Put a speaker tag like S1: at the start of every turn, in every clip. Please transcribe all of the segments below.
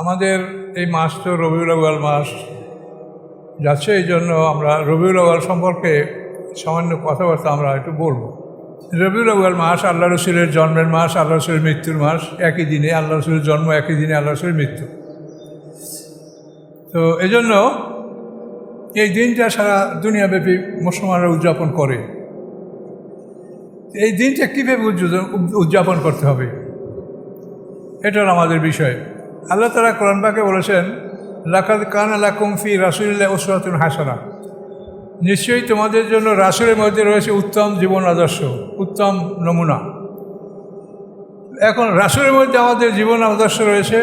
S1: আমাদের এই মাস তো রবিউল আউয়াল মাস যাচ্ছে, এই জন্য আমরা রবিউল আউয়াল সম্পর্কে সামান্য কথাবার্তা আমরা একটু বলবো। রবিউল আউয়াল মাস আল্লাহ রসুলের জন্মের মাস, আল্লাহ রসুলের মৃত্যুর মাস। একই দিনে আল্লাহ রসুলের জন্ম, একই দিনে আল্লাহ রসুলের মৃত্যু। তো এজন্য এই দিনটা সারা দুনিয়াব্যাপী মুসলমানরা উদযাপন করে। এই দিনটা কীভাবে উদযাপন করতে হবে, এটার আমাদের বিষয়। আল্লাহ তাআলা কোরআন পাকে বলেছেন, লাকাদ কানা লাকুম ফি রাসূলিল্লাহি উসওয়াতুন হাসানাহ, নিশ্চয়ই তোমাদের জন্য রাসূলের মধ্যে রয়েছে উত্তম জীবন আদর্শ, উত্তম নমুনা। এখন রাসূলের মধ্যে আমাদের জীবন আদর্শ রয়েছে।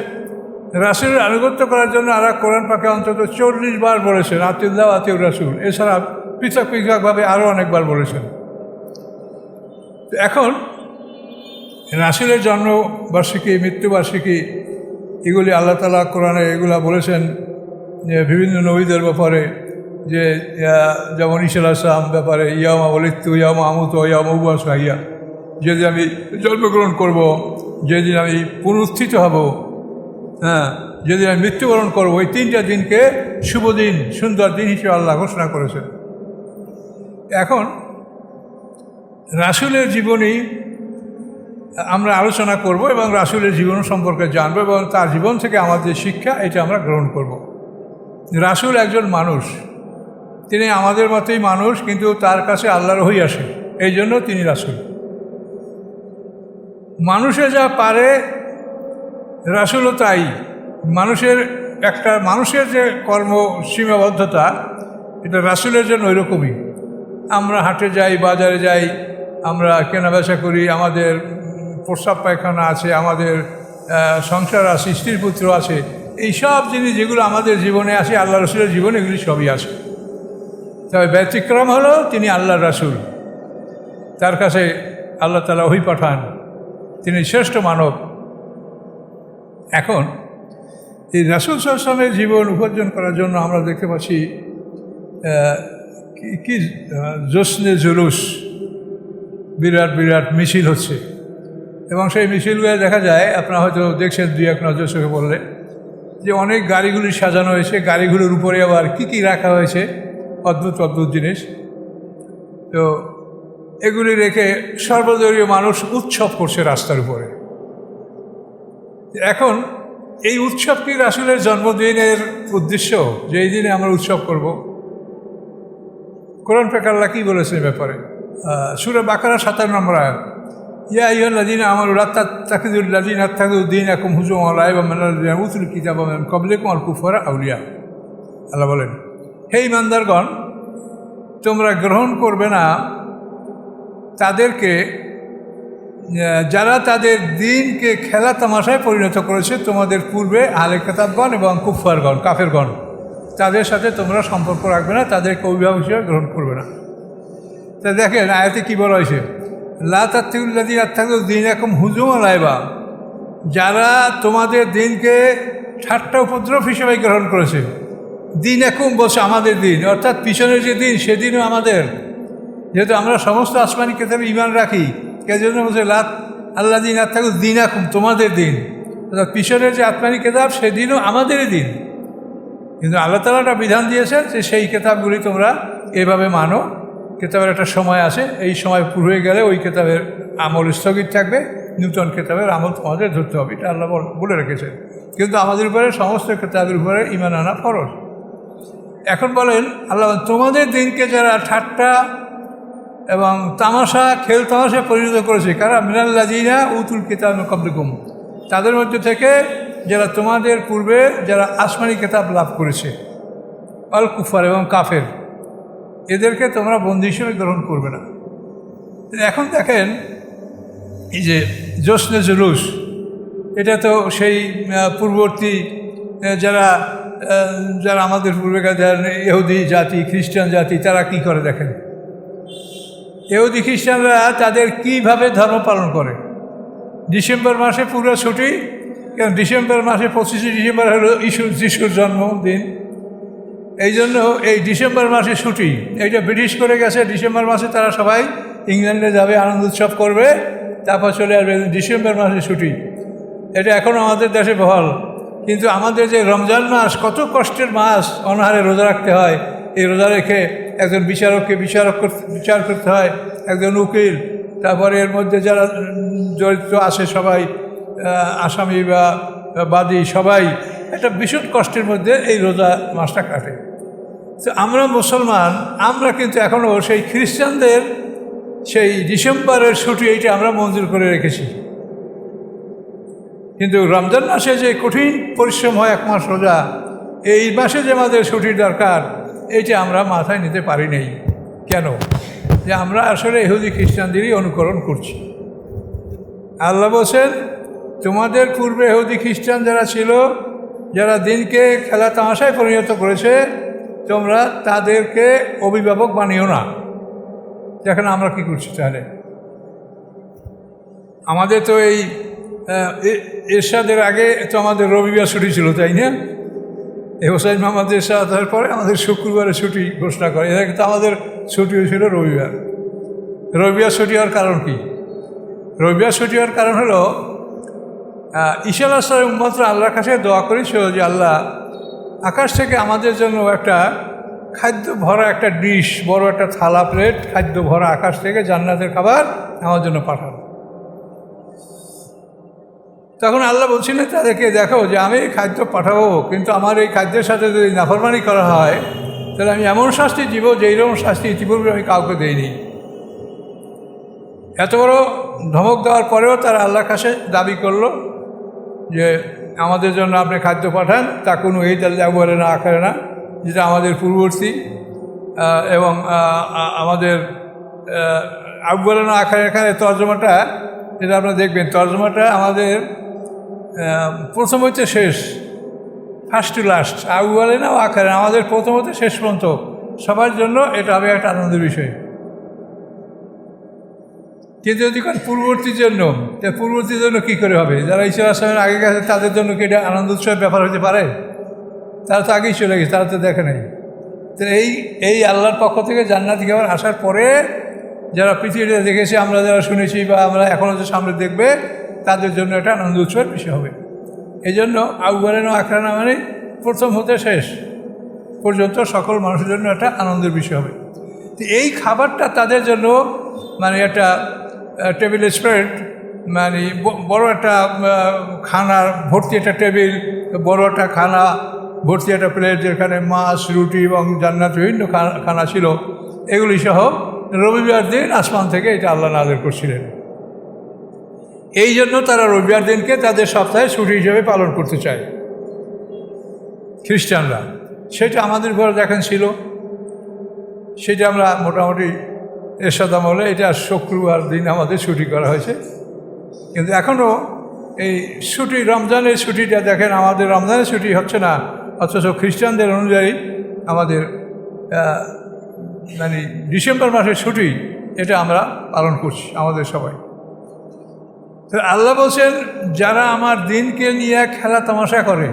S1: রাসূলের আনুগত্য করার জন্য আল্লাহ কোরআন পাকে অন্তত 40 বার বলেছেন আতিউল্লাহ আতিউর রাসূল। এছাড়া পৃথক পৃথকভাবে আরও অনেকবার বলেছেন। এখন রাসূলের জন্মবার্ষিকী, মৃত্যুবার্ষিকী, এগুলি আল্লাহ তাআলা কোরআনে এগুলা বলেছেন যে বিভিন্ন নবীদের ব্যাপারে, যে যেমন ঈসা আলাইহিস সালাম ব্যাপারে, ইয়াউমা ওয়ালিদতু ইয়াউমা আমুতু ইয়াউমা উবআসু হাইয়্যা, যেদিন আমি জন্মগ্রহণ করব, যেদিন আমি পুনরুত্থিত হব, যেদিন আমি মৃত্যুবরণ করব, এই 3টা দিনকে শুভ দিন, সুন্দর দিন হিসেবে আল্লাহ ঘোষণা করেছেন। এখন রাসূলের জীবনী আমরা আলোচনা করব এবং রাসূলের জীবন সম্পর্কে জানব এবং তার জীবন থেকে আমাদের শিক্ষা এটা আমরা গ্রহণ করব। রাসূল একজন মানুষ, তিনি আমাদের মতোই মানুষ, কিন্তু তার কাছে আল্লাহর ওহী আসে, এই জন্য তিনি রাসূল। মানুষে যা পারে রাসূলও তাই। মানুষের যে কর্ম সীমাবদ্ধতা, এটা রাসূলের জন্য ওইরকমই। আমরা হাটে যাই, বাজারে যাই, আমরা কেনাবেচা করি, আমাদের প্রস্রাব পায়খানা আছে, আমাদের সংসার আছে, স্ত্রীর পুত্র আছে, এই সব জিনিস যেগুলো আমাদের জীবনে আসে, আল্লাহ রসুলের জীবনে এগুলি সবই আছে। তবে ব্যতিক্রম হলো তিনি আল্লাহর রাসূল, তার কাছে আল্লাহ তাআলা ওহী পাঠান, তিনি শ্রেষ্ঠ মানব। এখন এই রাসূল সাল্লাল্লাহু আলাইহি ওয়াসাল্লামের জীবন উপার্জন করার জন্য আমরা দেখতে পাচ্ছি কি জোশনে জুলুস, বিরাট বিরাট মিছিল হচ্ছে। এবং সেই মিছিলগুলো দেখা যায়, আপনারা হয়তো দেখছেন দুই এক নজর চোখে বললে, যে অনেক গাড়িগুলি সাজানো হয়েছে, গাড়িগুলোর উপরে আবার কি রাখা হয়েছে, অদ্ভুত অদ্ভুত জিনিস। তো এগুলি রেখে সর্বদলীয় মানুষ উৎসব করছে রাস্তার উপরে। এখন এই উৎসব কি রাসূলের জন্মদিনের উদ্দেশ্য, যে এই দিনে আমরা উৎসব করব? কোরআন পাক আল্লাহ কী বলেছে ব্যাপারে? সূরা বাকারা 57 নম্বর আয়াত, ইয়া আইয়ুহাল্লাযীনা আমানু লা তাত্তাখিযুল্লাযীনা ইত্তাখাযু দীনাকুম হুজুওয়ান ওয়া লাইবান মিনাল্লাযীনা উতুল কিতাবা মিন ক্বাবলিকুম ওয়াল কুফারা আউলিয়া। আল্লাহ বলেন, হে ঈমানদারগণ, তোমরা গ্রহণ করবে না তাদেরকে যারা তাদের দিনকে খেলা তামাশায় পরিণত করেছে তোমাদের পূর্বে আহলে কিতাবগণ এবং কুফফারগণ, কাফেরগণ, তাদের সাথে তোমরা সম্পর্ক রাখবে না, তাদেরকে অভিভাবক হিসেবে গ্রহণ করবে না। তা দেখেন আয়াতে কী বলা হয়েছে, লা তাত্তাখিযুল্লাযীনা ইত্তাখাযু দীনাকুম হুজুওয়ান ওয়া লাইবা, যারা তোমাদের দিনকে ঠাট্টা উপদ্রব হিসেবে গ্রহণ করেছে। দীনাকুম বলছে আমাদের দিন, অর্থাৎ পিছনের যে দিন সেদিনও আমাদের, যেহেতু আমরা সমস্ত আসমানি কিতাবে ঈমান রাখি, সেজন্য বলছে লা আল্লাযীনা ইত্তাখাযু দীনাকুম, তোমাদের দিন, অর্থাৎ পিছনের যে আসমানি কিতাব সেদিনও আমাদেরই দিন। কিন্তু আল্লাহ তাআলা একটা বিধান দিয়েছেন যে সেই কিতাবগুলি তোমরা এভাবে মানো। কিতাবের একটা সময় আছে, এই সময় পুরো হয়ে গেলে ওই কিতাবের আমল স্থগিত থাকবে, নূতন কিতাবের আমল তোমাদের ধরতে হবে, এটা আল্লাহ বলে রেখেছেন। কিন্তু আমাদের উপরে সমস্ত কিতাবের উপরে ঈমান আনা ফরজ। এখন বলেন আল্লাহ, তোমাদের দিনকে যারা ঠাট্টা এবং তামাশা, খেল তামাশায় পরিণত করেছে, কারা? মিনাল্লাযীনা উতুল কিতাবা মিন ক্বাবলিকুম, তাদের মধ্যে থেকে যারা তোমাদের পূর্বে যারা আসমানি কিতাব লাভ করেছে, আল কুফার এবং কাফের, এদেরকে তোমরা বন্দী হিসেবে গ্রহণ করবে না। এখন দেখেন এই যে জোশনে জুলুস, এটা তো সেই পূর্ববর্তী যারা আমাদের পূর্বেকার যারা ইহুদি জাতি, খ্রিস্টান জাতি, তারা কি করে দেখেন। ইহুদি খ্রিস্টানরা তাদের কিভাবে ধর্ম পালন করে। ডিসেম্বর মাসে পুরো ছুটি, কারণ ডিসেম্বর মাসে 25শে ডিসেম্বর হলো যিশুর জন্মদিন, এই জন্য এই ডিসেম্বর মাসে ছুটি। এইটা ব্রিটিশ করে গেছে, ডিসেম্বর মাসে তারা সবাই ইংল্যান্ডে যাবে, আনন্দ উৎসব করবে, তারপর চলে আসবে ডিসেম্বর মাসে ছুটি। এটা এখনও আমাদের দেশে বহাল। কিন্তু আমাদের যে রমজান মাস কত কষ্টের মাস, অনাহারে রোজা রাখতে হয়, এই রোজা রেখে একজন বিচারককে বিচার করতে হয়, একজন উকিল, তারপরে এর মধ্যে যারা জড়িত আছে সবাই, আসামি বা বাদী সবাই একটা ভীষণ কষ্টের মধ্যে এই রোজা মাসটা কাটে। তো আমরা মুসলমান, আমরা কিন্তু এখনও সেই খ্রিস্টানদের সেই ডিসেম্বরের ছুটি এইটা আমরা মঞ্জুর করে রেখেছি। কিন্তু রমজান মাসে যে কঠিন পরিশ্রম হয় এক মাস রোজা, এই মাসে যে আমাদের ছুটির দরকার এইটা আমরা মাথায় নিতে পারি নাই। কেন? যে আমরা আসলে ইহুদি খ্রিস্টানদেরই অনুকরণ করছি। আল্লাহ বলছেন, তোমাদের পূর্বে ইহুদি খ্রিস্টান যারা ছিল, যারা দিনকে খেলা তামাশায় পরিণত করেছে, তোমরা তাদেরকে অভিভাবক বানিও না। দেখেন আমরা কি করছি তাহলে। আমাদের তো এই এরশাদের আগে তো আমাদের রবিবার ছুটি ছিল, তাই না? এই হোসাইন মোহাম্মদ এরশাদ হওয়ার পরে আমাদের শুক্রবারে ছুটি ঘোষণা করে। এর আগে তো আমাদের ছুটি হয়েছিল রবিবার। রবিবার ছুটি হওয়ার কারণ কি? রবিবার ছুটি হওয়ার কারণ হলো ঈসা আলাইহিস সালাম উম্মত আল্লাহর কাছে দোয়া করেছিল যে আল্লাহ, আকাশ থেকে আমাদের জন্য একটা খাদ্য ভরা একটা ডিশ, বড় একটা থালা প্লেট খাদ্য ভরা আকাশ থেকে জান্নাতের খাবার আমার জন্য পাঠানো। তখন আল্লাহ বলছিলেন তাদেরকে, দেখো যে আমি খাদ্য পাঠাবো, কিন্তু আমার এই খাদ্যের সাথে যদি নাফরমানি করা হয় তাহলে আমি এমন শাস্তি দিব যে এইরকম শাস্তি ইতিপূর্বে আমি কাউকে দেইনি। এত বড় ধমক দেওয়ার পরেও তারা আল্লাহর কাছে দাবি করলো যে আমাদের জন্য আপনি খাদ্য পাঠান, তা কোনো এই তাল্লা বলে না আকারে না, যেটা আমাদের পূর্ববর্তী এবং আমাদের আবলে না আকারে। এখানে তর্জমাটা যেটা আপনারা দেখবেন, তর্জমাটা আমাদের প্রথম হচ্ছে শেষ, ফার্স্ট টু লাস্ট, আবলে না আকারে, আমাদের প্রথম হতে শেষ পর্যন্ত সবার জন্য এটা হবে একটা আনন্দের বিষয়। কিন্তু যদি কোন পূর্ববর্তীর জন্য, পূর্ববর্তীর জন্য কী করে হবে? যারা ঈসা আলাইহিস সালামের আগে গেছে তাদের জন্য কি এটা আনন্দ উৎসবের ব্যাপার হতে পারে? তারা তো আগেই চলে গেছে, তারা তো দেখে নেই। তো এই আল্লাহর পক্ষ থেকে জান্নাতি খাবার আসার পরে যারা পৃথিবীতে দেখেছি, আমরা যারা শুনেছি বা আমরা এখনও যে সামনে দেখবে, তাদের জন্য এটা আনন্দ উৎসবের বিষয় হবে। এই জন্য আউয়ালান ওয়া আখিরান মানে প্রথম হতে শেষ পর্যন্ত সকল মানুষের জন্য একটা আনন্দের বিষয় হবে। তো এই খাবারটা তাদের জন্য মানে একটা টেবিল স্প্রেড, মানে বড় একটা খানার ভর্তি একটা টেবিল, বড় একটা খানা ভর্তি একটা প্লেট, যেখানে মাছ, রুটি এবং জান্নাত বিভিন্ন খানা ছিল, এগুলি সহ রবিবার দিন আসমান থেকে এটা আল্লাহ নাযিল করছিলেন। এই জন্য তারা রবিবার দিনকে তাদের সপ্তাহে ছুটি হিসেবে পালন করতে চায় খ্রিস্টানরা। সেটা আমাদের ঘরে দেখেন ছিল, সেটা আমরা মোটামুটি এরশাদ আমলে এটা শুক্রবার দিন আমাদের ছুটি করা হয়েছে। কিন্তু এখনও এই ছুটি, রমজানের ছুটিটা দেখেন, আমাদের রমজানের ছুটি হচ্ছে না, অথচ খ্রিস্টানদের অনুযায়ী আমাদের মানে ডিসেম্বর মাসের ছুটি এটা আমরা পালন করছি আমাদের সবাই। তো আল্লাহ বলছেন, যারা আমার দিনকে নিয়ে খেলা তামাশা করে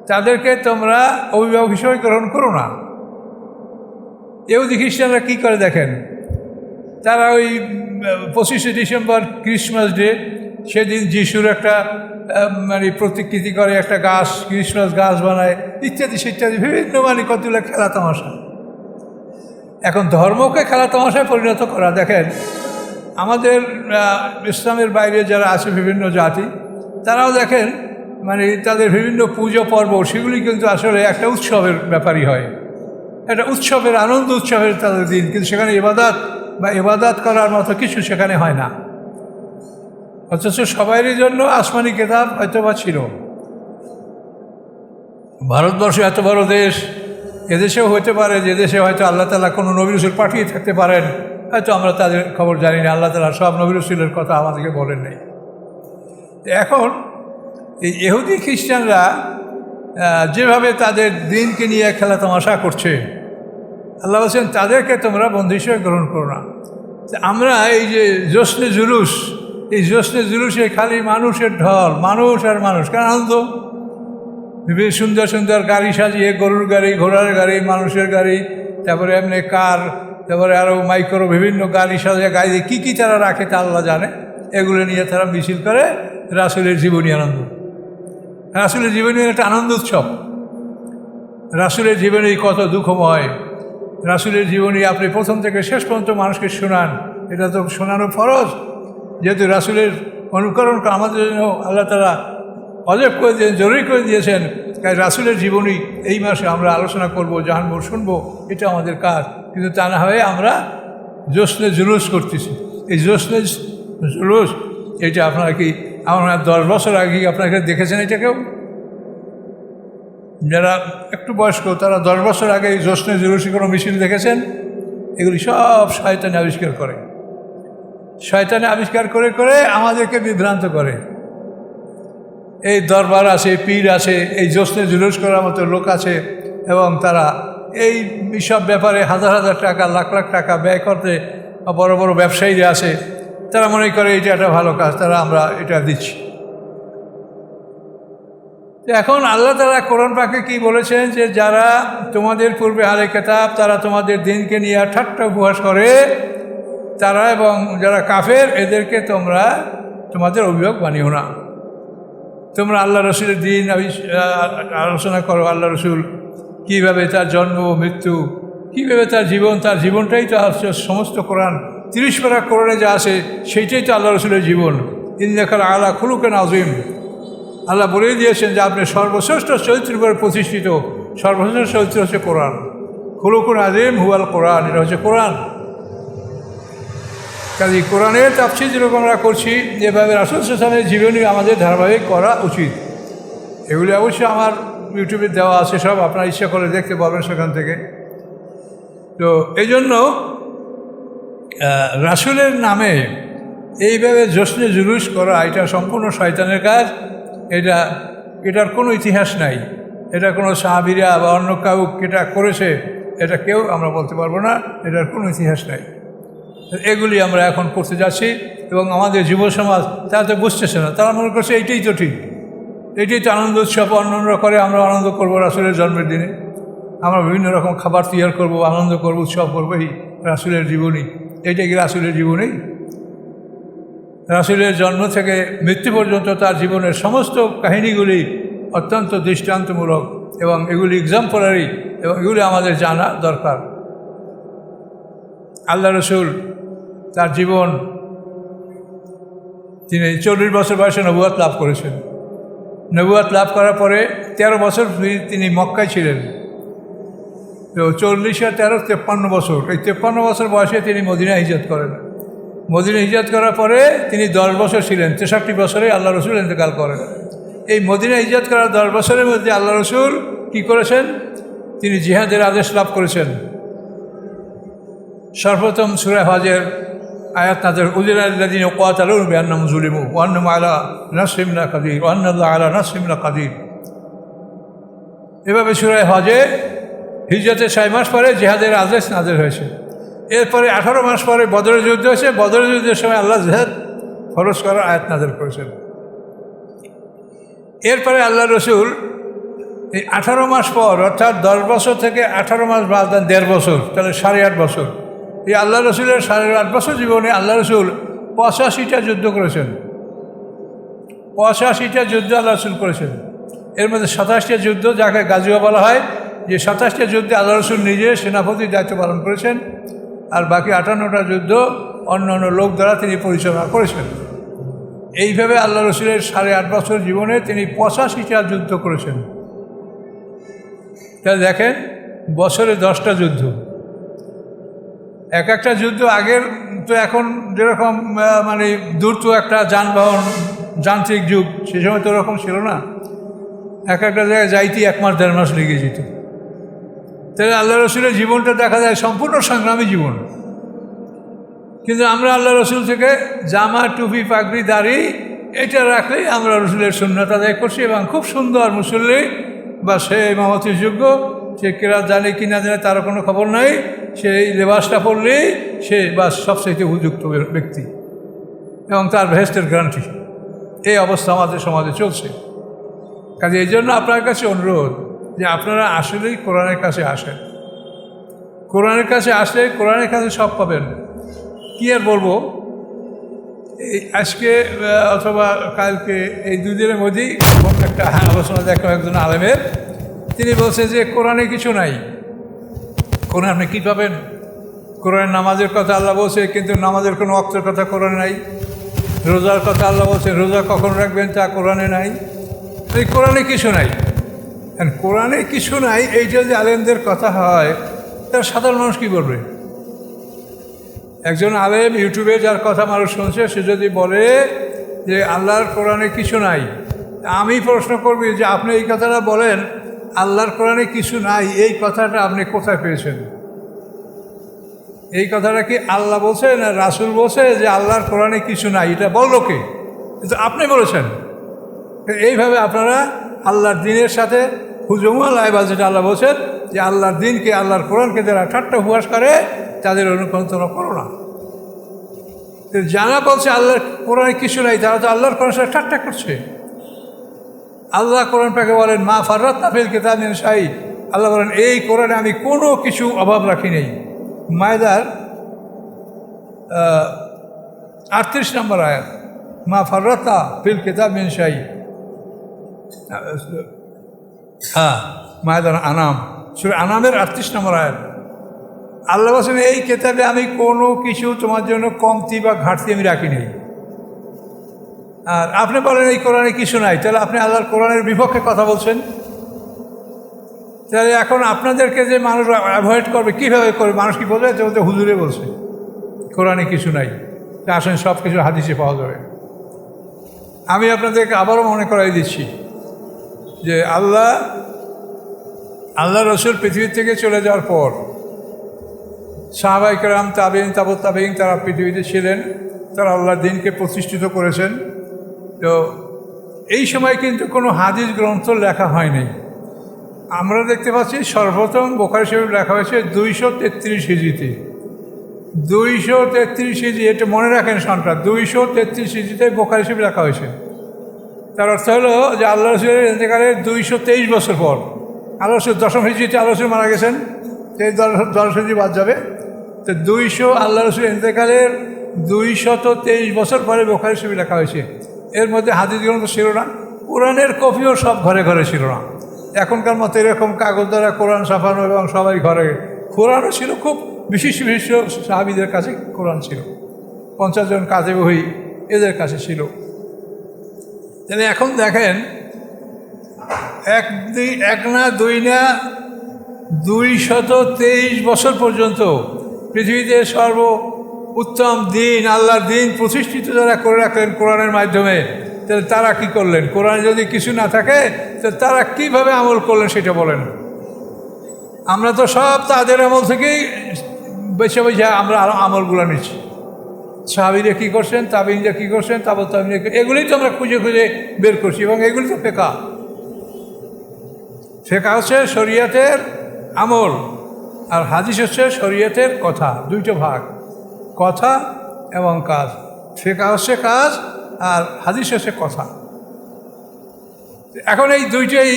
S1: তাদেরকে তোমরা অভিভাবক হিসেবে গ্রহণ করো না। ইহুদি খ্রিস্টানরা কী করে দেখেন, তারা ওই 25শে ডিসেম্বর ক্রিসমাস ডে, সেদিন যিশুর একটা মানে প্রতিকৃতি করে, একটা গাছ, ক্রিসমাস গাছ বানায়, ইত্যাদি ইত্যাদি বিভিন্ন মানে কতগুলো খেলা তামাশা। এখন ধর্মকে খেলা তামাশায় পরিণত করা, দেখেন আমাদের ইসলামের বাইরে যারা আছে বিভিন্ন জাতি, তারাও দেখেন মানে তাদের বিভিন্ন পুজো পর্ব, সেগুলি কিন্তু আসলে একটা উৎসবের ব্যাপারই হয়, একটা উৎসবের আনন্দ উৎসবের তাদের দিন, কিন্তু সেখানে ইবাদত বা ইবাদত করার মতো কিছু সেখানে হয় না। অথচ সবাইয়ের জন্য আসমানি কিতাব হয়তো বা ছিল। ভারতবর্ষ এত বড় দেশ, এদেশেও হতে পারে যে দেশে হয়তো আল্লাহ তাআলা কোনো নবী রাসূল পাঠিয়ে থাকতে পারেন, হয়তো আমরা তাদের খবর জানি না। আল্লাহ তাআলা সব নবী রাসূলের কথা আমাদেরকে বলেন নাই। এখন এই ইহুদি খ্রিস্টানরা যেভাবে তাদের দিনকে নিয়ে খেলা তামাশা করছে, আল্লাহ বলছেন তাদেরকে তোমরা বন্ধু হিসেবে গ্রহণ করো না। আমরা এই যে জশ্নে জুলুস, এই জশ্নে জুলুসে খালি মানুষের ঢল, মানুষ আর মানুষ, কারণ আনন্দ, বিভিন্ন সুন্দর সুন্দর গাড়ি সাজিয়ে, গরুর গাড়ি, ঘোড়ার গাড়ি, মানুষের গাড়ি, তারপরে এমনি কার, তারপরে আরও মাইক্রো বিভিন্ন গাড়ি সাজিয়ে, গাড়ি কী কী তারা রাখে তা আল্লাহ জানে, এগুলো নিয়ে তারা মিছিল করে রাসূলের জীবনী আনন্দ। রাসূলের জীবনী একটা আনন্দ উৎসব। রাসূলের জীবনী কত দুঃখময়, রাসূলের জীবনী আপনি প্রথম থেকে শেষ পর্যন্ত মানুষকে শোনান, এটা তো শোনানো ফরজ। যেহেতু রাসূলের অনুকরণ আমাদের জন্য আল্লাহ তাআলা অজেব করে দিয়েছেন, জরুরি করে দিয়েছেন, তাই রাসূলের জীবনী এই মাসে আমরা আলোচনা করব, জানবো, শুনবো, এটা আমাদের কাজ। কিন্তু তা না হয়ে আমরা জোশনে জুলুস করতেছি। এই জোশনে জুলুস এটা আপনারা কি আমরা 10 বছর আগে আপনাকে দেখেছেন? এটা কেউ যারা একটু বয়স্ক তারা 10 বছর আগে এই জোশনে জুলুসি কোনো মিছিল দেখেছেন? এগুলি সব শয়তানে আবিষ্কার করে, শয়তানে আবিষ্কার করে করে আমাদেরকে বিভ্রান্ত করে। এই দরবার আছে, পীর আছে, এই জোশনে জুলুস করার মতো লোক আছে, এবং তারা এই সব ব্যাপারে হাজার হাজার টাকা, লাখ লাখ টাকা ব্যয় করতে বড় বড় ব্যবসায়ীরা আছে, তারা মনে করে এটা একটা ভালো কাজ, তারা আমরা এটা দিচ্ছি। এখন আল্লাহ তাআলা কোরআন পাকে কি বলেছেন, যে যারা তোমাদের পূর্বে আহলে কিতাব তারা তোমাদের দিনকে নিয়ে ঠাট্টা উপহাস করে, তারা এবং যারা কাফের এদেরকে তোমরা তোমাদের অভিভাবক বানিও না। তোমরা আল্লাহ রসুলের দিন আলোচনা করো, আল্লাহ রসুল কীভাবে তার জন্ম মৃত্যু, কীভাবে তার জীবনটাই তো সমস্ত কোরআন 30 পারা কোরআনে যা আছে সেইটাই তো আল্লাহ রসুলের জীবন। ইন্নাকা আলা খুলুকিন আযীম, আল্লাহ বলে দিয়েছেন যে আপনি সর্বশ্রেষ্ঠ চরিত্রের উপরে প্রতিষ্ঠিত, সর্বশ্রেষ্ঠ চরিত্র হচ্ছে কোরআন। খুলুকুন আযীম হুয়াল কোরআন, এটা হচ্ছে কোরআন। কাজে কোরআনের তাফসীর যেরকম আমরা করছি, যেভাবে রাসূল সাল্লাল্লাহু আলাইহি ওয়াসাল্লামের জীবনী আমাদের ধারাবাহিক করা উচিত। এগুলি অবশ্যই আমার ইউটিউবে দেওয়া আছে, সব আপনারা ইচ্ছা করে দেখতে পারবেন সেখান থেকে। তো এই জন্য রাসূলের নামে এইভাবে জশ্নে জুলুস করা এটা সম্পূর্ণ শয়তানের কাজ। এটার কোনো ইতিহাস নাই, এটা কোনো সাহাবীরা বা অন্য কেউ এটা করেছে এটা কেউ আমরা বলতে পারবো না, এটার কোনো ইতিহাস নাই। এগুলি আমরা এখন করতে যাচ্ছি, এবং আমাদের যুব সমাজ তারা তো বুঝতেছে না, তারা মনে করছে এইটাই তো ঠিক, এইটাই তো আনন্দ উৎসব অন্যান্য করে, আমরা আনন্দ করবো রাসূলের জন্মের দিনে, আমরা বিভিন্ন রকম খাবার তৈরি করবো, আনন্দ করবো, উৎসব করবো, এই রাসূলের জীবনী। এইটা কি রাসূলের জীবনী? রাসূলের জন্ম থেকে মৃত্যু পর্যন্ত তার জীবনের সমস্ত কাহিনীগুলি অত্যন্ত দৃষ্টান্তমূলক, এবং এগুলি এক্সাম্পলারি, এবং এগুলি আমাদের জানা দরকার। আল্লাহ রসুল তার জীবন, তিনি 40 বছর বয়সে নবুয়ত লাভ করেছেন। নবুয়ত লাভ করার পরে 13 বছর তিনি মক্কায় ছিলেন। তো 40 আর 13 53 বছর, এই 53 বছর বয়সে তিনি মদিনা হিজরত করেন। মদিনা হিজরত করার পরে তিনি 10 বছর ছিলেন, 63 বছরে আল্লাহ রসুল ইন্তেকাল করেন। এই মদিনা হিজরত করার 10 বছরের মধ্যে আল্লাহ রসুল কী করেছেন? তিনি জিহাদের আদেশ লাভ করেছেন। সর্বপ্রথম সূরা হজের আয়াত নাযিল, উযিলাল্লাযীনা ক্বাতালু বিআন্নাহুম যুলিমু ওয়া আন্নাহুম আলা নাসরিহিম লাকাদির ওয়া আন্নাল্লাহা আলা নাসরিহিম লাকাদির। এভাবে সূরা হজে হিজরতের 6 মাস পরে জিহাদের আদেশ নাযিল হয়েছে। এরপরে 18 মাস পরে বদরের যুদ্ধ হয়েছে। বদরের যুদ্ধের সময় আল্লাহ জিহাদ ফরজ করার আয়াত নাযিল করেছেন। এরপরে আল্লাহ রসুল এই 18 মাস পর, অর্থাৎ 10 বছর থেকে 18 মাস বাদ দেন 1.5 বছর, তাহলে 8.5 বছর। এই আল্লাহ রসুলের 8.5 বছর জীবনে আল্লাহ রসুল 85টা যুদ্ধ করেছেন। 85টা যুদ্ধ আল্লাহ রসুল করেছেন। এর মধ্যে 27টা যুদ্ধ, যাকে গাজওয়া বলা হয়, যে 27টা যুদ্ধে আল্লাহ রসুল নিজে সেনাপতির দায়িত্ব পালন করেছেন, আর বাকি 58টা যুদ্ধ অন্য অন্য লোক দ্বারা তিনি পরিচালনা করেছেন। এইভাবে আল্লাহ রসুলের 8.5 বছর জীবনে তিনি 85টা যুদ্ধ করেছেন। তাহলে দেখেন, বছরে 10টা যুদ্ধ। এক একটা যুদ্ধ আগের তো এখন যেরকম মানে দ্রুত একটা যানবাহন, যান্ত্রিক যুগ, সে সময় তো ওরকম ছিল না। এক একটা জায়গায় যাইতে 1 মাস 1.5 মাস লেগে যেত। তাহলে আল্লাহ রসুলের জীবনটা দেখা যায় সম্পূর্ণ সংগ্রামী জীবন। কিন্তু আমরা আল্লাহ রসুল থেকে জামা, টুপি, পাগড়ি, দাড়ি এটা রাখলেই আমরা রসুলের সুন্নাত আদায় করছি, এবং খুব সুন্দর মুসল্লি বা সে ইমামতির যোগ্য, সে কেরাত জানে কি না জানে তার কোনো খবর নাই, সে এই লেবাসটা পরলেই সে বা সবচেয়ে উপযুক্ত ব্যক্তি, এবং তার বেহেশতের গ্যারান্টি। এই অবস্থা আমাদের সমাজে চলছে। কাজে এই জন্য আপনার কাছে অনুরোধ যে আপনারা আসলেই কোরআনের কাছে আসেন। কোরআনের কাছে আসলে কোরআনের কাছে সব পাবেন। কী আর বলবো, এই আজকে অথবা কালকে এই দুদিনের মধ্যেই একটা আলোচনা দেখলাম একজন আলেমের, তিনি বলছেন যে কোরআনে কিছু নাই। কোরআন আপনি কী পাবেন? কোরআনের নামাজের কথা আল্লাহ বলছে, কিন্তু নামাজের কোনো ওয়াক্তের কথা কোরআনে নাই। রোজার কথা আল্লাহ বলছে, রোজা কখন রাখবেন তা কোরআনে নাই। এই কোরআনে কিছু নাই। কোরআনে কিছু নাই এইটা যে আলেমদের কথা হয়, তার সাধারণ মানুষ কী করবে? একজন আলেম ইউটিউবে যার কথা মানুষ শুনছে, সে যদি বলে যে আল্লাহর কোরআনে কিছু নাই, আমি প্রশ্ন করবি যে আপনি এই কথাটা বলেন আল্লাহর কোরআনে কিছু নাই, এই কথাটা আপনি কোথায় পেয়েছেন? এই কথাটা কি আল্লাহ বলছে না রাসূল বলছে যে আল্লাহর কোরআনে কিছু নাই? এটা বললো কে? কিন্তু আপনি বলেছেন। এইভাবে আপনারা আল্লাহর দিনের সাথে হুজুমুল আইবাল, যেটা আল্লাহ বলছেন যে আল্লাহর দিনকে, আল্লাহর কোরআনকে যারা ঠাট্টা উপহাস করে তাদের অনুকরণ তোমরা করো না। যারা বলছে আল্লাহর কোরআনে কিছু নাই, তারা তো আল্লাহর কোরআনের সাথে ঠাট্টা করছে। আল্লাহ কোরআন পাকে বলেন মা ফাররাতনা ফিল কিতাব মিন শাই, আল্লাহ বলেন এই কোরআনে আমি কোনো কিছু অভাব রাখি নেই। মায়দার 38 নম্বর আয়াত, মা ফাররাতনা ফিল কিতাব মিন শাই। হ্যাঁ, মায়দার আনাম, সূরা আনামের 38 নম্বর আয়াত। আল্লাহ বলছেন এই কিতাবে আমি কোনো কিছু তোমার জন্য কমতি বা ঘাটতি আমি রাখি নেই। আর আপনি বলেন এই কোরআনে কিছু নাই, তাহলে আপনি আল্লাহর কোরআনের বিপক্ষে কথা বলছেন। তাহলে এখন আপনাদেরকে যে মানুষ অ্যাভয়েড করবে, কীভাবে করবে? মানুষ কি বলবে? যে হুজুরে বলছে কোরআনে কিছু নাই, আসেন সব কিছু হাদিসে পাওয়া যাবে। আমি আপনাদেরকে আবারও মনে করাই দিচ্ছি যে আল্লাহ রসুল পৃথিবী থেকে চলে যাওয়ার পর সাহাবায়ে কেরাম, তাবেঈন, তাবউ তাবেঈন, তারা পৃথিবীতে ছিলেন, তারা আল্লাহর দ্বীনকে প্রতিষ্ঠিত করেছেন। তো এই সময় কিন্তু কোনো হাদিস গ্রন্থ লেখা হয়নি। আমরা দেখতে পাচ্ছি সর্বপ্রথম বুখারী শরীফ লেখা হয়েছে 233 হিজরিতে। 233 হিজরি, এটা মনে রাখেন সনটা, 233 হিজরিতে বুখারী শরীফ লেখা হয়েছে। তার অর্থ হলো যে আল্লাহ রসুলের ইন্তেকালের 223 বছর পর, আল্লাহ রসুল 10ম হিজরিতে আল্লাহ রসুল মারা গেছেন, এই 10 হিজরি বাদ যাবে। তো আল্লাহ রসুলের ইন্তেকালের 223 বছর পরে বুখারী শরীফ লেখা হয়েছে। এর মধ্যে হাদিস গ্রন্থ ছিল না, কোরআনের কপিও সব ঘরে ঘরে ছিল না। এখনকার মতো এরকম কাগজ দ্বারা কোরআন ছাপানো এবং সবাই ঘরে, কোরআনও ছিল খুব বিশিষ্ট সাহাবীদের কাছে কোরআন ছিল, 50 জন কাজে বহি এদের কাছে ছিল। তাহলে এখন দেখেন, এক না দুই না 223 বছর পর্যন্ত পৃথিবীতে উত্তম দিন, আল্লাহর দিন প্রতিষ্ঠিত যারা করে রাখলেন কোরআনের মাধ্যমে, তাহলে তারা কি করলেন? কোরআনে যদি কিছু না থাকে তাহলে তারা কিভাবে আমল করলেন সেটা বলেন। আমরা তো সব তাদের আমল থেকেই বেছে বেছে আমরা আমলগুলো নিচ্ছি। সাহাবীরা কী করছেন, তাবেঈনরা কী করছেন, তাবউ তাবেঈনরা, এগুলোই তো আমরা খুঁজে খুঁজে বের করছি। এবং এগুলি তো ফেকা হচ্ছে শরীয়তের আমল, আর হাদিস হচ্ছে শরীয়তের কথা। দুইটা ভাগ, কথা এবং কাজ। ফেকা হচ্ছে কাজ আর হাদিস হচ্ছে কথা। এখন এই দুইটাই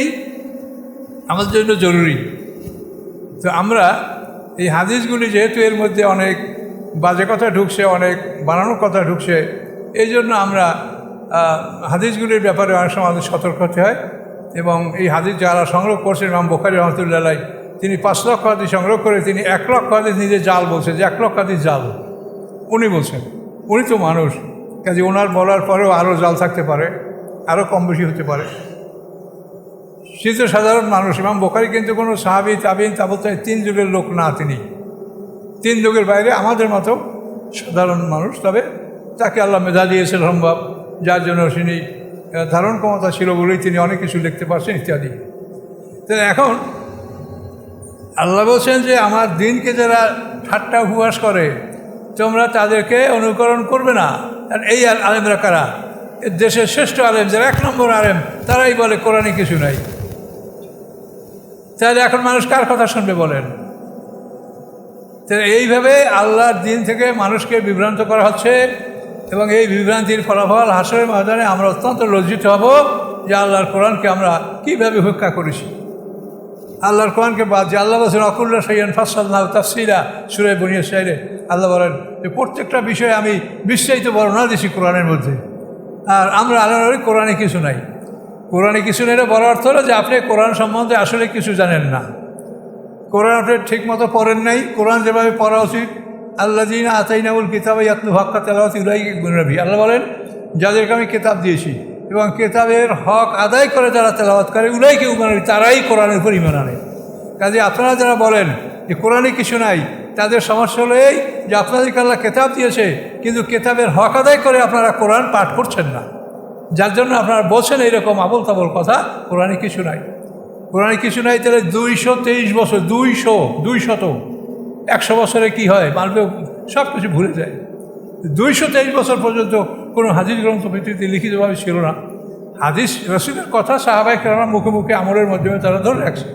S1: আমাদের জন্য জরুরি। তো আমরা এই হাদিসগুলি, যেহেতু এর মধ্যে অনেক বাজে কথা ঢুকছে, অনেক বানানো কথা ঢুকছে, এই জন্য আমরা হাদিসগুলির ব্যাপারে অনেক সময় আমাদের সতর্ক হতে হয়। এবং এই হাদিস যারা সংগ্রহ করছেন, ইমাম বুখারী রহমাতুল্লাহ আলাইহি, তিনি 5 লক্ষ হাদিস সংগ্রহ করে তিনি 1 লক্ষ হাদিস নিজে জাল বলছে, যে 1 লক্ষ হাদিস জাল উনি বলছেন। উনি তো মানুষ, কাজে ওনার বলার পরেও আরও জাল থাকতে পারে, আরও কম বেশি হতে পারে। সে তো সাধারণ মানুষ। ইমাম বুখারী কিন্তু কোনো সাহাবী, তাবেঈন, তাবউ তাবেঈন 3 যুগের লোক না, তিনি 3 যুগের বাইরে আমাদের মতো সাধারণ মানুষ। তবে তাকে আল্লাহ মেধা দিয়েছে সম্ভব, যার জন্য তিনি ধারণ ক্ষমতা ছিল বলেই তিনি অনেক কিছু লিখতে পারছেন ইত্যাদি। তো এখন আল্লাহ বলছেন যে আমার দিনকে যারা ঠাট্টা উপহাস করে তোমরা তাদেরকে অনুকরণ করবে না। আর এই আলেমরা কারা? দেশের শ্রেষ্ঠ আলেম, যারা 1 নম্বর আলেম, তারাই বলে কোরআনে কিছু নাই। তাহলে এখন মানুষ কার কথা শুনবে বলেন? তাহলে এইভাবে আল্লাহর দিন থেকে মানুষকে বিভ্রান্ত করা হচ্ছে, এবং এই বিভ্রান্তির ফলাফল হাসরের ময়দানে আমরা অত্যন্ত লজ্জিত হব যে আল্লাহর কোরআনকে আমরা কীভাবে উপেক্ষা করেছি। আল্লাহর কোরআনকে বাদ দিয়ে আল্লাহ বলছেন অকুল্লা সাইয়ান ফাসাল্লাহ তাফসীরা সূরা বনী ইসরাঈলে আল্লাহ বলেন যে প্রত্যেকটা বিষয়ে আমি বিস্তারিত বর্ণনা দিয়েছি কোরআনের মধ্যে। আর আমরা আল্লাহর কোরআনে কিছু নাই, কোরআনে কিছু নেই বড় অর্থ হলো যে আপনি কোরআন সম্বন্ধে আসলে কিছু জানেন না, কোরআন আপনি ঠিক মতো পড়েন নাই। কোরআন যেভাবে পড়া উচিত, আল্লাযীনা আতাইনাহুল কিতাবা ইয়াতলুহু হাক্কা তিলাওয়াতিহি উলাইকা ইউমিনুনা বিহি, আল্লাহ বলেন যাদেরকে আমি কিতাব দিয়েছি এবং কিতাবের হক আদায় করে যারা তেলাওয়াত করে উলাইকা ইউমিনুনা বিহি, তারাই কোরআনের উপর ঈমান আনে। কাজে আপনারা যারা বলেন যে কোরআনে কিছু নাই, তাদের সমস্যা হলো এই যে আপনাদেরকে আল্লাহ কিতাব দিয়েছে কিন্তু কিতাবের হক আদায় করে আপনারা কোরআন পাঠ করছেন না, যার জন্য আপনারা বলছেন এইরকম আবল তাবল কথা। কোরআনে কিছু নাই, কোরআনে কিছু নাই। তাহলে 223 বছর, 100 বছরে কি হয়? মানবে সব কিছু ভুলে যায়। 223 বছর পর্যন্ত কোনো হাদিস গ্রন্থ পৃথিবীতে লিখিতভাবে ছিল না। হাদিস রাসূলের কথা সাহাবায়ে কেরাম মুখে মুখে আমলের মাধ্যমে তারা ধরে রাখছে,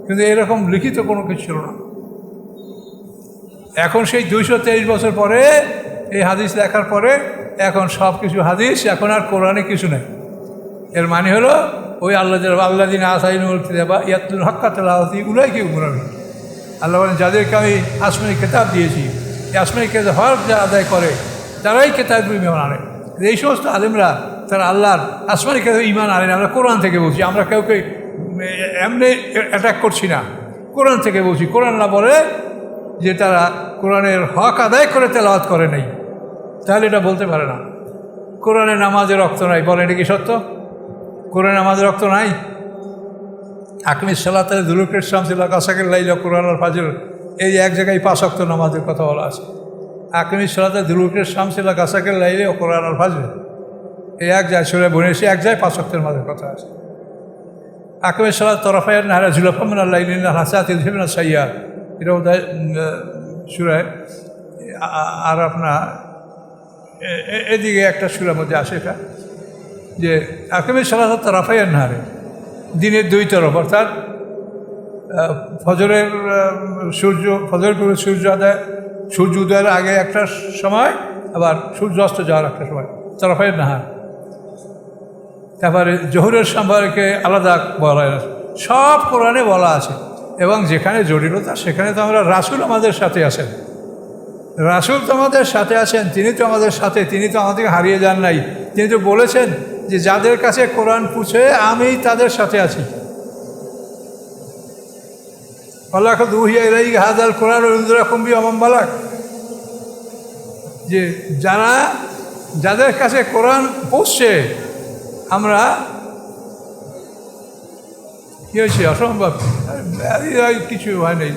S1: কিন্তু এরকম লিখিত কোনো কিছু ছিল না। এখন সেই 223 বছর পরে এই হাদিস লেখার পরে এখন সব কিছু হাদিস, এখন আর কোরআনে কিছু নেই। এর মানে হলো ওই আল্লাযীনা আতাইনাহুল কিতাবা ইয়াতলুহু হাক্কা তিলাওয়াতিহি উলাইকা ইউমিনুনা বিহি, আল্লাহ বলেন যাদেরকে আমি আসমানি কিতাব দিয়েছি, এই আসমানি কিতাব হক যা আদায় করে তারাই কিতাবের ঈমান আনে। এই সমস্ত আলেমরা তারা আল্লাহর আসমানি কিতাবে ঈমান আনেন। আমরা কোরআন থেকে বলছি, আমরা কাউকে এমনি অ্যাটাক করছি না, কোরআন থেকে বলছি। কোরআন না বলে যে তারা কোরআনের হক আদায় করে তেলাওয়াত করে নাই, তাহলে এটা বলতে পারে না। কোরআনে নামাজের রক্ত নাই, বলে এটা কি সত্য? কোরআনে নামাজের রক্ত নাই? আকিমিস সালাতা লিদুলুকি শামসি ইলা গাসাকিল লাইল কোরআন আল ফাজর, এই এক জায়গায় 5 ওয়াক্ত নামাজের কথা বলা আছে। আকিমিস সালাতা লিদুলুকি শামসি ইলা গাসাকিল লাইল কোরআন আল ফাজর, এই এক জায়গায় সূরা বনী ইসরাঈল এক জায়গায় 5 ওয়াক্তের নামাজের কথা আছে। আকিমিস সালাতা তরফায়ান নাহারি যুলফাম মিনাল লাইলি ইন্নাল হাসানাতি ইউযহিবুন সাইয়্যাত, এটা বোধহয় সূরায়। আর আপনার এদিকে একটা সূরার মধ্যে আসে এটা যে আকিমিস সালাতা তরফায়ান নাহারি, দিনের 2 তরফ, অর্থাৎ ফজরের পূর্বে সূর্য উদয়ের আগে একটা সময়, আবার সূর্য অস্ত যাওয়ার একটা সময়, তরফায়ের নাহার। তারপরে জোহরের সম্পর্কে আলাদা বলা হয়, সব কোরআনে বলা আছে। এবং যেখানে জটিলতা সেখানে তো আমরা রাসূল আমাদের সাথে আছেন, রাসূল তো আমাদের সাথে আছেন, তিনি তো আমাদের সাথে, তিনি তো আমাদেরকে হারিয়ে যান নাই। তিনি তো বলেছেন যে যাদের কাছে কোরআন পৌঁছে আমি তাদের সাথে আছি। ওয়ালাকাদ উহিয়া ইলাইকা হাযাল কোরআন লিতুনযিরা বিহি ওয়া মান বালাগ, যে যাদের কাছে কোরআন পৌঁছছে আমরা কী হয়েছে? অসম্ভব কিছু হয় নাই।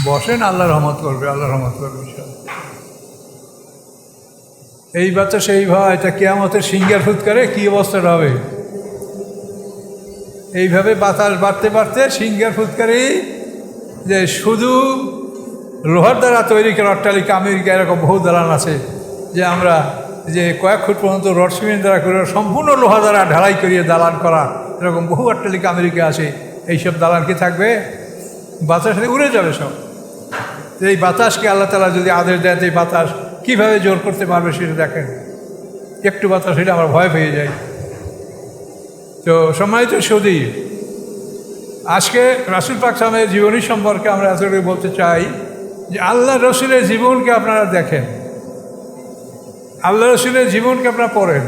S1: বসেন, আল্লাহ রহমত করবে, আল্লাহ রহমত করবে। এইবার তো সেই ভাই এটা কিয়ামতের সিঙ্গার ফুৎকারে কী অবস্থাটা হবে? এইভাবে বাতাস বাড়তে বাড়তে সিঙ্গার ফুৎকারি, যে শুধু লোহার দ্বারা তৈরি করা অট্টালিকা, আমেরিকা এরকম বহু দালান আছে যে আমরা যে কয়েক ফুট পর্যন্ত রড সিমেন্ট দ্বারা করে সম্পূর্ণ লোহা দ্বারা ঢালাই করিয়ে দালান করা, এরকম বহু অট্টালিকা আমেরিকা আছে। এইসব দালান কি থাকবে? বাতাসে উড়ে যাবে সব। এই বাতাসকে আল্লাহ তাআলা যদি আদেশ দেন, এই বাতাস কীভাবে জোর করতে পারবে সেটা দেখেন। একটু বাতাস এটা আমরা ভয় পেয়ে যাই। তো সম্মানিত সুধী, আজকে রাসূল পাক সাল্লাল্লাহু আলাইহি ওয়াসাল্লামের জীবনী সম্পর্কে আমরা আসলে বলতে চাই যে আল্লাহ রসুলের জীবনকে আপনারা দেখেন, আল্লাহ রসুলের জীবনকে আপনারা পড়েন।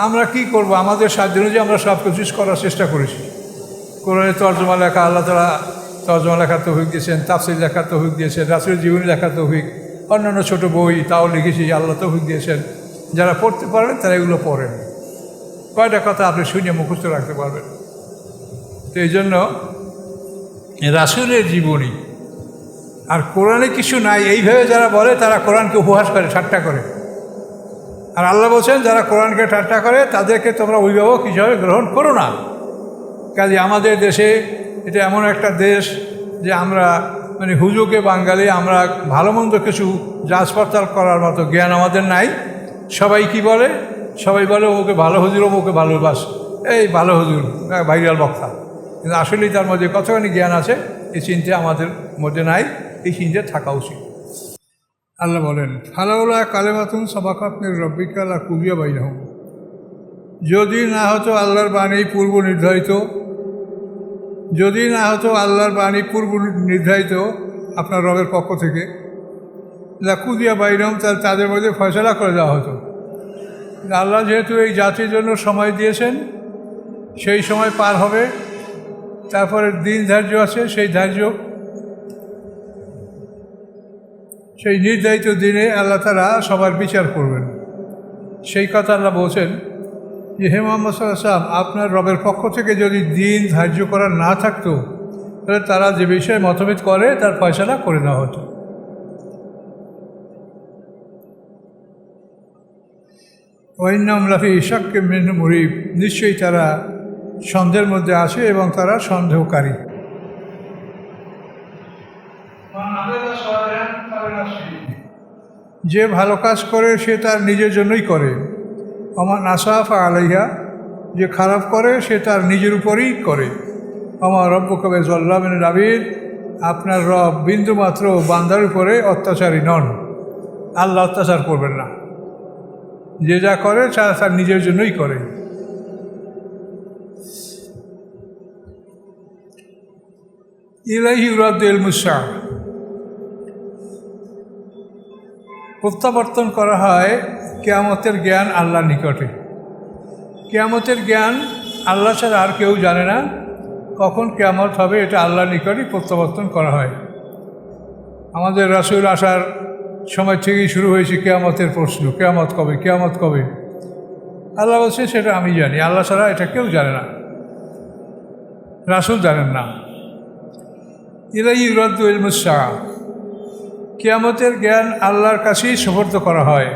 S1: আমরা কি করব? আমাদের সাধ্য অনুযায়ী আমরা সব কিছু করার চেষ্টা করেছি। কোরআনের তর্জমা লেখা, আল্লাহ তাআলা তর্জমা লেখার তৌফিক দিয়েছেন, তাফসীর লেখার তৌফিক দিয়েছেন, রাসূলের জীবনী লেখার তৌফিক, অন্যান্য ছোটো বই তাও লিখেছি, আল্লাহ তৌফিক দিয়েছেন। যারা পড়তে পারেন তারা এগুলো পড়েন, কয়টা কথা আপনি শুনে মুখস্থ রাখতে পারবেন। তো এই জন্য রাসূলের জীবনী আর কোরআনে কিছু নাই এইভাবে যারা বলে তারা কোরআনকে উপহাস করে, ঠাট্টা করে। আর আল্লাহ বলছেন যারা কোরআনকে ঠাট্টা করে তাদেরকে তোমরা অভিভাবক হিসাবে গ্রহণ করো না। কাজে আমাদের দেশে এটা এমন একটা দেশ যে আমরা মানে হুজুকে বাঙালি, আমরা ভালো মন্দ কিছু যাচ পড়তাল করার মতো জ্ঞান আমাদের নাই। সবাই কি বলে? সবাই বলে ওকে ভালো হুজুর, ওকে ভালোবাস, এই ভালো হুজুর ভাইরাল বক্তা, কিন্তু আসলেই তার মধ্যে কতখানি জ্ঞান আছে এই চিন্তা আমাদের মধ্যে নাই, এই চিন্তা থাকা উচিত। আল্লাহ বলেন, ফালাউলা কালেমাতুন সাবাকাত মির রাব্বিকা লাকুদিয়া বাইনাহুম, যদি না হতো আল্লাহর বাণী পূর্ব নির্ধারিত, যদি না হতো আল্লাহর বাণী পূর্ব নির্ধারিত আপনার রবের পক্ষ থেকে, লাকুদিয়া বাইনাহুম, তাহলে তাদের মধ্যে ফয়সালা করে দেওয়া হতো। আল্লাহ যেহেতু এই জাতির জন্য সময় দিয়েছেন, সেই সময় পার হবে, তারপরে দিন ধার্য আছে, সেই নির্ধারিত দিনে আল্লাহ তাআলা সবার বিচার করবেন। সেই কথা আল্লাহ বলছেন যে, হে মুহাম্মদ সাল্লাল্লাহু আলাইহি ওয়াসাল্লাম, আপনার রবের পক্ষ থেকে যদি দিন ধার্য করা না থাকতো, তাহলে তারা যে বিষয়ে মতভেদ করে তার ফয়সালা করে দেওয়া হতো। ওয়াইন্নাহুম লাফি শাক্কিম মিনহু মুরিব, নিশ্চয়ই তারা সন্দেহের মধ্যে আছে এবং তারা সন্দেহকারী। যে ভালো কাজ করে সে তার নিজের জন্যই করে, আমার নাসাফা আলাইহা, যে খারাপ করে সে তার নিজের উপরেই করে। আমার রব্বুকা বিযাল্লামিন লিল আবিদ, আপনার রব বিন্দুমাত্র বান্দার উপরে অত্যাচারী নন। আল্লাহ অত্যাচার করবেন না, যে যা করে তার নিজের জন্যই করে। ইলাইহি ইউরাদ্দু ইলমুস সাআ, প্রত্যাবর্তন করা হয় কিয়ামতের জ্ঞান আল্লাহর নিকটে। কিয়ামতের জ্ঞান আল্লাহ ছাড়া আর কেউ জানে না, কখন কিয়ামত হবে এটা আল্লাহর নিকটই প্রত্যাবর্তন করা হয়। আমাদের রাসূল আসার সময় থেকেই শুরু হয়েছে কিয়ামতের প্রশ্ন, কিয়ামত কবে, কিয়ামত কবে। আল্লাহ বলছে সেটা আমি জানি, আল্লাহ ছাড়া এটা কেউ জানে না, রাসূল জানেন না। ইলাইহি ইউরাদ্দু ইলমুস সাআ, কিয়ামতের জ্ঞান আল্লাহর কাছেই সুপর্দ করা হয়।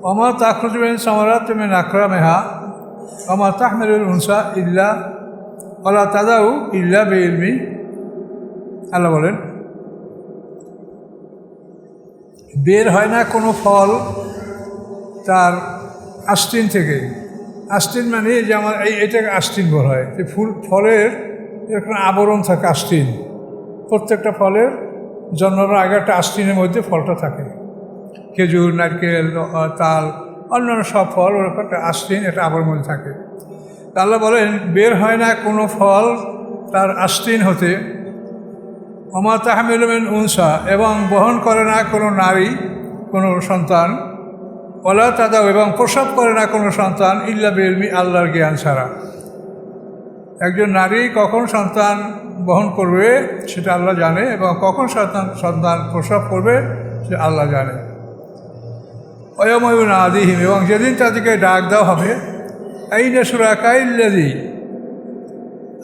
S1: ওমা তাখরুজু মিন সামারাতিন মিন আকরামিহা ওমা তাহমিলুল উনসা ইল্লা ওয়ালা তাদাউ ইল্লা বিইলমি। আল্লাহ বলেন, বের হয় না কোনো ফল তার আস্তিন থেকে। আস্তিন মানে যে আমার এটাকে আস্তিন বলা হয়, যে ফলের এরকম আবরণ থাকে আস্তিন। প্রত্যেকটা ফলের জন্মানোর আগে একটা আস্তিনের মধ্যে ফলটা থাকে। খেজুর, নারকেল, তাল, অন্যান্য সব ফল ওর একটা আস্তিন, এটা আবরণ মধ্যে থাকে। আল্লাহ বলেন, বের হয় না কোনো ফল তার আস্তিন হতে। ওমা তাহমিলু মিন উনসা, এবং বহন করে না কোনো নারী কোনো সন্তান। ওয়ালা তাদাউ, এবং প্রসব করে না কোনো সন্তান ইল্লা বিইলমি, আল্লাহর জ্ঞান ছাড়া। একজন নারী কখন সন্তান বহন করবে সেটা আল্লাহ জানে, এবং কখন সন্তান প্রসব করবে সে আল্লাহ জানে। ওয়াইয়াউমা ইউনাদিহিম, এবং যেদিন তাদেরকে ডাক দেওয়া হবে, আইনা শুরাকাইল্লাযী,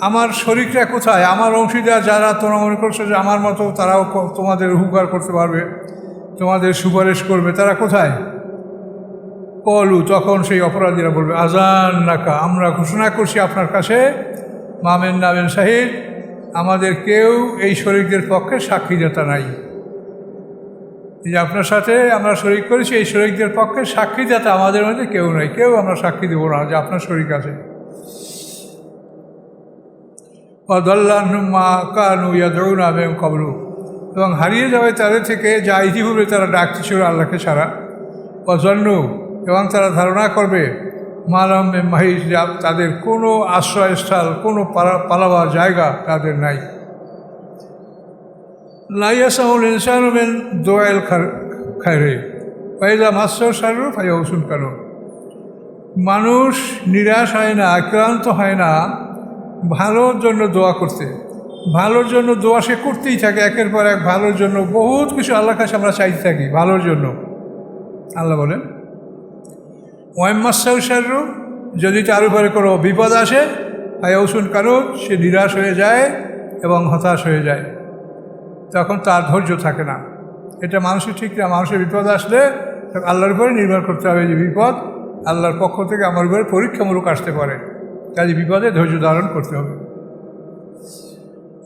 S1: আমার শরীকরা কোথায়, আমার অংশীদার যারা তোমরা মনে করছো যে আমার মতো তারাও তোমাদের উপকার করতে পারবে, তোমাদের সুপারিশ করবে, তারা কোথায়? কলু, তখন সেই অপরাধীরা বলবে, আজান নাকা, আমরা ঘোষণা করছি আপনার কাছে, মামেন নামেন শাহিদ, আমাদের কেউ এই শরীকদের পক্ষে সাক্ষীদাতা নাই। এই যে আপনার সাথে আমরা শরীক করেছি, এই শরীকদের পক্ষে সাক্ষীদাতা আমাদের মধ্যে কেউ নাই, কেউ আমরা সাক্ষী দেবো না যে আপনার শরীক আছে। মা কানু ইয়াদউনা মিন ক্বাবলু, এবং হারিয়ে যাবে তাদের থেকে যা ইতিপূর্বে তারা ডাকছিল আল্লাহকে ছাড়া। ওয়াজান্নু, এবং তারা ধারণা করবে, মালাম মিন মাহিস, তাদের কোনো আশ্রয়স্থল, কোনো পালাবার জায়গা তাদের নাই। লা ইয়াসাউল ইনসানু মিন দুআইল খায়রি ওয়া ইযা মাসসাহু শাররু ফায়াউসুন কানুন, মানুষ নিরাশ হয় না, আক্রান্ত হয় না ভালোর জন্য দোয়া করতে। ভালোর জন্য দোয়া সে করতেই থাকে, একের পর এক ভালোর জন্য বহুত কিছু আল্লাহর কাছে আমরা চাইতে থাকি ভালোর জন্য। আল্লাহ বলেন, ওয়াইম্মাসাউ শাররু, যদি তার উপরে কোনো বিপদ আসে, ফায়াউসুন কানুন, সে নিরাশ হয়ে যায় এবং হতাশ হয়ে যায়, তখন তার ধৈর্য থাকে না। এটা মানুষের ঠিক না। মানুষের বিপদ আসলে আল্লাহর উপরে নির্ভর করতে হবে, যে বিপদ আল্লাহর পক্ষ থেকে আমার উপরে পরীক্ষামূলক আসতে পারে, কাজে বিপদে ধৈর্য ধারণ করতে হবে।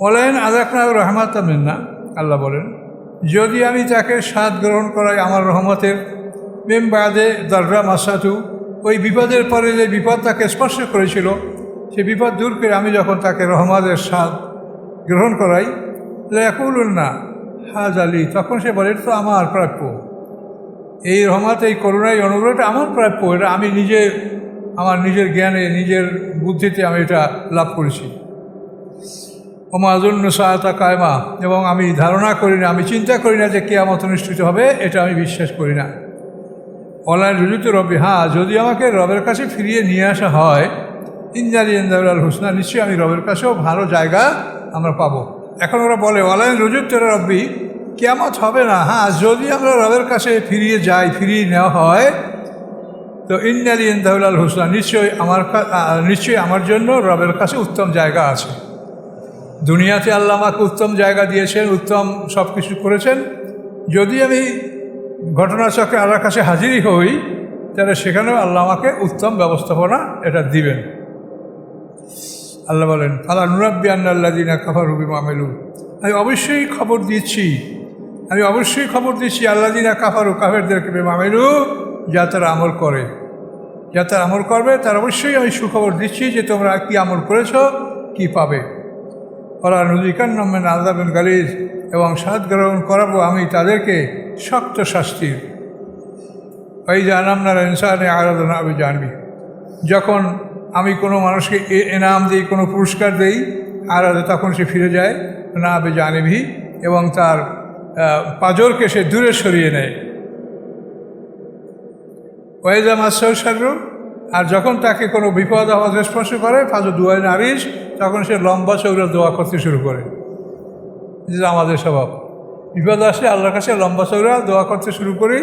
S1: ওয়ালাইন আযাকনা রাহমাতাম মিন্না, আল্লাহ বলেন, যদি আমি তাকে স্বাদ গ্রহণ করাই আমার রহমতের, মিন বাদে দাররা মাসাতু, ওই বিপদের পরে যে বিপদ তাকে স্পর্শ করেছিল, সে বিপদ দূর করে আমি যখন তাকে রহমতের স্বাদ গ্রহণ করাই, লায়াকুলুন না হাজ আলী, তখন সে বলে এটা তো আমার প্রাপ্য, এই রহমত, এই করুণা, এই অনুগ্রহটা আমার প্রাপ্য, এটা আমি নিজে আমার নিজের জ্ঞানে নিজের বুদ্ধিতে আমি এটা লাভ করেছি। ওমাজুন্ন সায়াতা কায়মা, এবং আমি ধারণা করি না, আমি চিন্তা করি না যে কিয়ামত অনুষ্ঠিত হবে, এটা আমি বিশ্বাস করি না। অনলাইন রুজুতে রবি, হ্যাঁ যদি আমাকে রবের কাছে ফিরিয়ে নিয়ে আসা হয়, ইনজালি ইন্দাউল হুসনা, নিশ্চয়ই আমি রবের কাছেও ভালো জায়গা আমরা পাবো। এখন ওরা বলে অনলাইন রুজুতে রব্বি, কিয়ামত হবে না, হ্যাঁ যদি আমরা রবের কাছে ফিরিয়ে যাই, ফিরিয়ে নেওয়া হয়, তো ইন্নালি ইন্দাউল হুসনা, নিশ্চয়ই আমার জন্য রবের কাছে উত্তম জায়গা আছে। দুনিয়াতে আল্লাহ আমাকে উত্তম জায়গা দিয়েছেন, উত্তম সব কিছু করেছেন, যদি আমি ঘটনাচক্রে আল্লাহর কাছে হাজিরই হই, তাহলে সেখানেও আল্লাহ আমাকে উত্তম ব্যবস্থাপনা এটা দিবেন। আল্লাহ বলেন আল্লাহ নুরাব্বি আন্নাল্লাযিনা কাফারু বিমা আমিলু, আমি অবশ্যই খবর দিচ্ছি আল্লাযিনা কাফারু, কাফেরদেরকে বিমা আমিলু, যা তারা আমল করে, যা তারা আমল করবে তার অবশ্যই আমি সুখবর দিচ্ছি যে তোমরা কি আমল করেছ, কি পাবে। ওরা নুযিকান্নাহুম মিন আযাবিন গালিজ, এবং স্বাদ গ্রহণ করাবো আমি তাদেরকে শক্ত শাস্তির। ওই জানাম না ইনসানে আরাধনা আমি জানবি, যখন আমি কোনো মানুষকে এনাম দিই, কোনো পুরস্কার দিই, আরাধে তখন সে ফিরে যায় না আবে জানিবি, এবং তার পাজরকে সে দূরে সরিয়ে নেয়। ওয়াইজা মাসাউ শাররু, আর যখন তাকে কোনো বিপদ আপদ স্পর্শ করে, ফাজু দুয়াই নারিস, তখন সে লম্বা চৌড়া দোয়া করতে শুরু করে। যে আমাদের স্বভাব, বিপদ আসলে আল্লাহর কাছে লম্বা চৌড়া দোয়া করতে শুরু করি,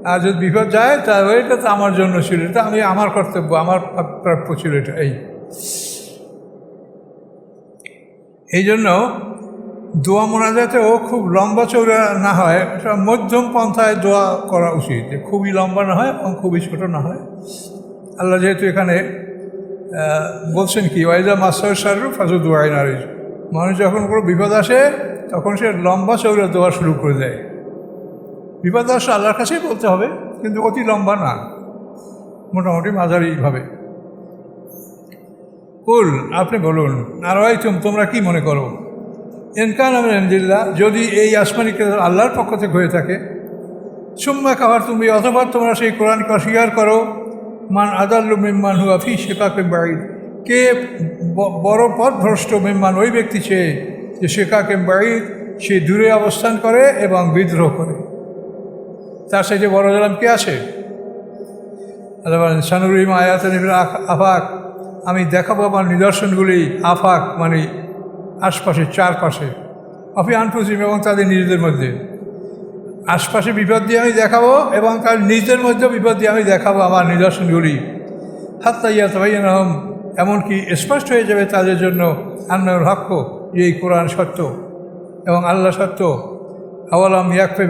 S1: আর যদি বিপদ যায় তাহলে এটা তো আমার জন্য ছিল, এটা আমার কর্তব্য, আমার প্রাপ্য ছিল এটা। এই জন্য দোয়া মোনাজাতেও খুব লম্বা চৌড়া না হয়, এটা মধ্যম পন্থায় দোয়া করা উচিত, যে খুবই লম্বা না হয় এবং খুবই ছোট না হয়। আল্লাহ যেহেতু এখানে বলছেন কি ওয়াইজা মাসাউ শাররু ফাজু দুয়াই নারিস, মানুষ যখন কোনো বিপদ আসে তখন সে লম্বা চৌড়া দোয়া শুরু করে দেয়। বিপদ আসলে আল্লাহর কাছেই বলতে হবে, কিন্তু অতি লম্বা না, মোটামুটি মাঝারিভাবে। কুল, আপনি বলুন, আর তোমরা কি মনে করো, ইনকান আলহামদুলিল্লাহ, যদি এই আসমানি কিতাব আল্লাহর পক্ষ থেকে হয়ে থাকে, সুম্মা কাফার তুমি, অথবা তোমরা সেই কোরআনকে অস্বীকার করো, মান আদাল্লু মিম্মান হুয়া ফি শিকাকিন বাঈদ, কে বড় পথভ্রষ্ট মিম্মান, ওই ব্যক্তি চেয়ে যে শিকাকিন বাঈদ, সে দূরে অবস্থান করে এবং বিদ্রোহ করে, তার সাথে বড় জালাম কে আছে? আল্লাহ বলেন সানুরিহিম আয়াতিনা ফিল আফাক, আমি দেখাবো আমার নিদর্শনগুলি, আফাক মানে আশপাশে, চারপাশে, অফি আনফুসিহিম, এবং তাদের নিজেদের মধ্যে। আশপাশে বিপদ দিয়ে আমি দেখাবো এবং তার নিজেদের মধ্যে বিপদ দিয়ে আমি দেখাবো আমার নিদর্শনগুলি। হাত্তা ইয়াতাবায়্যানা লাহুম, এমনকি স্পষ্ট হয়ে যাবে তাদের জন্য আন্নাহুল হক্ক, যে এই কোরআন সত্য এবং আল্লাহ সত্য। আওয়ালাম ইয়াকফি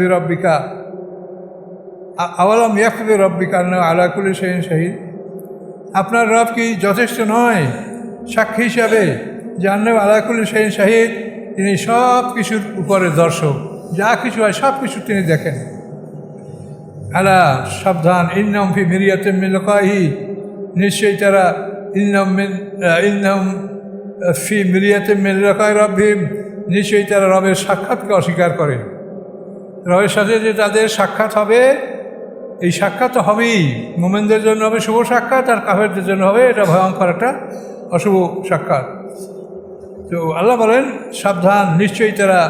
S1: বিরাব্বিকা আন্নাহু আলা কুল্লি শাইইন শাহিদ, আপনার রব কি যথেষ্ট নয় সাক্ষী হিসাবে যে আন্নাহু আলা কুল্লি শাইইন শাহিদ, তিনি সব কিছুর উপরে দর্শক, যা কিছু হয় সব কিছু তিনি দেখেন। আলা, সাবধান, ইন্নাহুম ফি মিরিয়াতিন মিন লিকাইহি, নিশ্চয়ই তারা ইন্নাহুম ফি মিরিয়াতিন মিন লিকাই রাব্বিহিম, নিশ্চয়ই তারা রবের সাক্ষাৎকে অস্বীকার করে। রবের সাথে যে তাদের সাক্ষাৎ হবে, এই সাক্ষাৎ তো হবেই, মুমিনদের জন্য হবে শুভ সাক্ষাৎ, আর কাফেরদের জন্য হবে এটা ভয়ঙ্কর একটা অশুভ সাক্ষাৎ। তো আল্লাহ বলেন সাবধান, নিশ্চয়ই তারা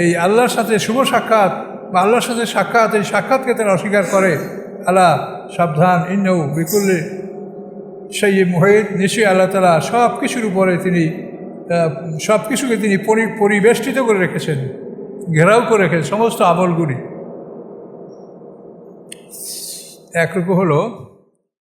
S1: এই আল্লাহর সাথে শুভ সাক্ষাৎ বা আল্লাহর সাথে সাক্ষাৎ, এই সাক্ষাৎকে তারা অস্বীকার করে। আল্লাহ সাবধান, ইন্নাহু বিকুল্লি শাইইন মুহিত, নিশ্চয়ই আল্লাহ তাআলা সব কিছুর উপরে তিনি সব কিছুকে তিনি পরিবেষ্টিত করে রেখেছেন, ঘেরাও করে রেখেছেন সমস্ত আমলগুলি। একরূপ হলো